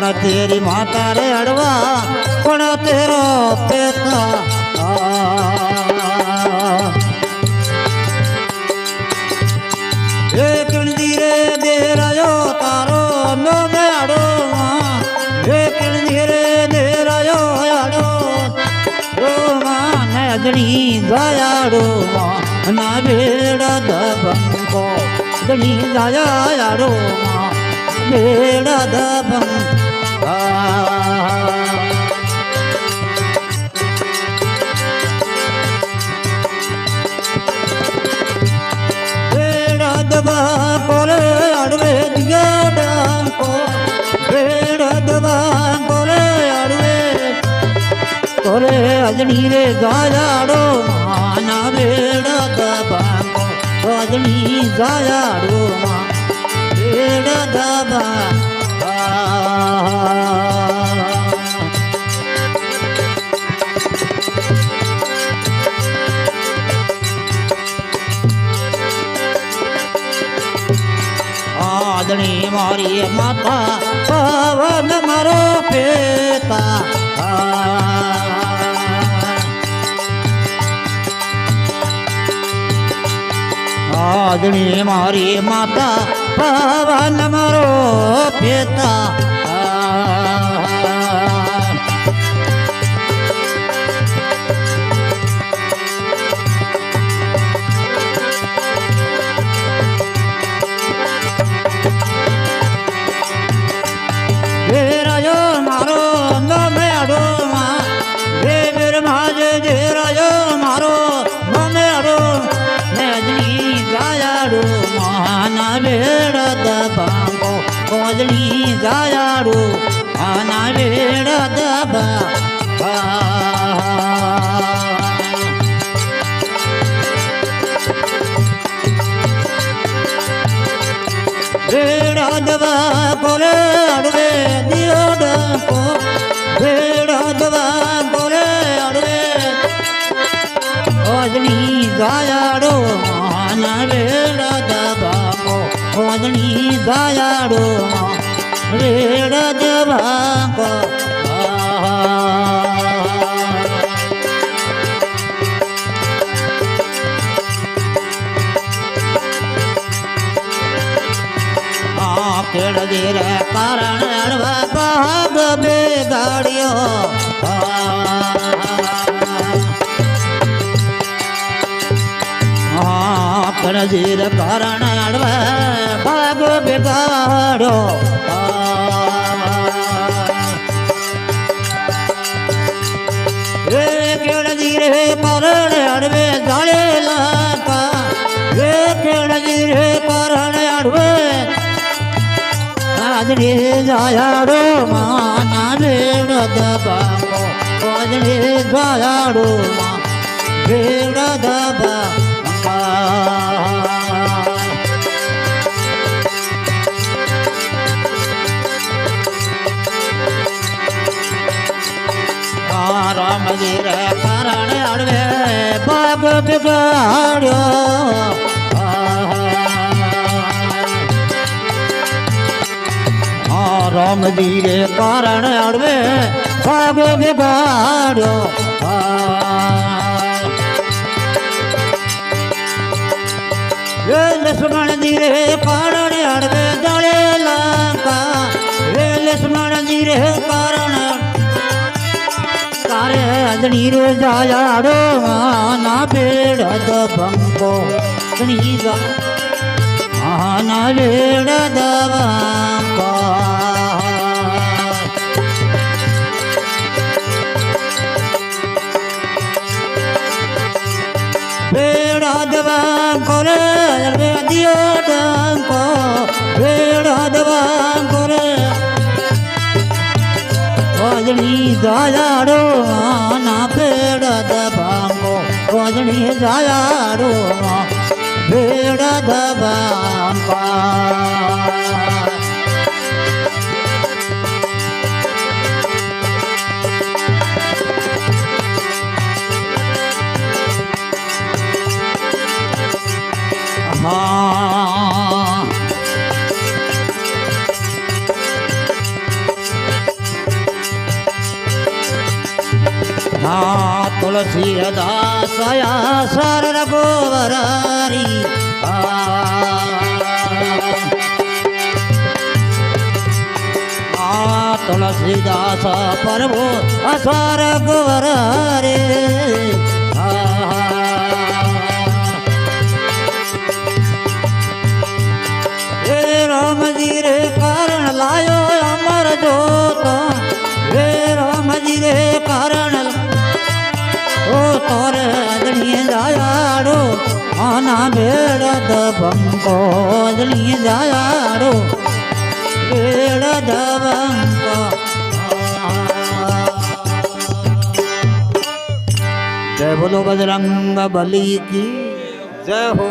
कौन तेरी माता रे अड़वा कौन तेरो पिता एक धीरे दे रयो तारो नो में अड़ो एक धीरे दे रयो अड़ो रो मान अजनी गायाड़ो ना बेड़ा दबंको अजनी गायाड़ो बेड़ा दबंग बेड़ा दबा कोले अड़वे दिगड़ांको बेड़ा दबा कोले अड़वे कोले अजनी रे गायाड़ो माना बेड़ा दबांको अजनी गायाड़ो बेड़ा दबा आदनी मारी माता पवन मारो पिता आदनी मारी माता पवन मारो पिता बेड़ा दबांको कोजली गायाड़ो आना बेड़ा दबा बेड़ा दबा कोले अड़वे दियो डको बेड़ा दबा कोले अड़वे कोजली गायाड़ो आना बेड़ा दबा कोजनी गायाड़ो बेड़ा दबांको केड़ देर कारण अड़वा भाग बेगाड़ियो केड़ कारण अड़वा भाग बेगाड़ो केड़ धीरे कारण अड़वे गाड़े लाका केड़ धीरे कारण अड़वे आदनी गायाड़ो माना बेड़ा दबांको आदनी गायाड़ो बेड़ा दबा राम जी रे कारण अड़वे बाग बिगाड़ो राम जी रे कारण अड़वे बाग बिगाड़ो लक्ष्मण जी रे कारण अड़वे दड़े लंका लक्ष्मण जी रे कारण तारे अजनी रे जायाड़ो ना बेड़ा दबंको अजनी गा ना बेड़ा दबंको बेड़ा दबांको रे दियो डंको बेड़ा दबांको रे कोजनी गायाड़ो ना बेड़ा दबांको कोजनी गायाड़ो बेड़ा दबांको तुलसी दास सर रघुवरारी तुलसीदास प्रभु असर रघुवरारे राम जी रे कारण लायो अमर जोत रे राम जी रे कारण ओ तोर अदनिए जायाड़ो आना भेड़ दबंको अदनिए जायाड़ो भेड़ दबंको जय बोलो बजरंग बली की जय हो।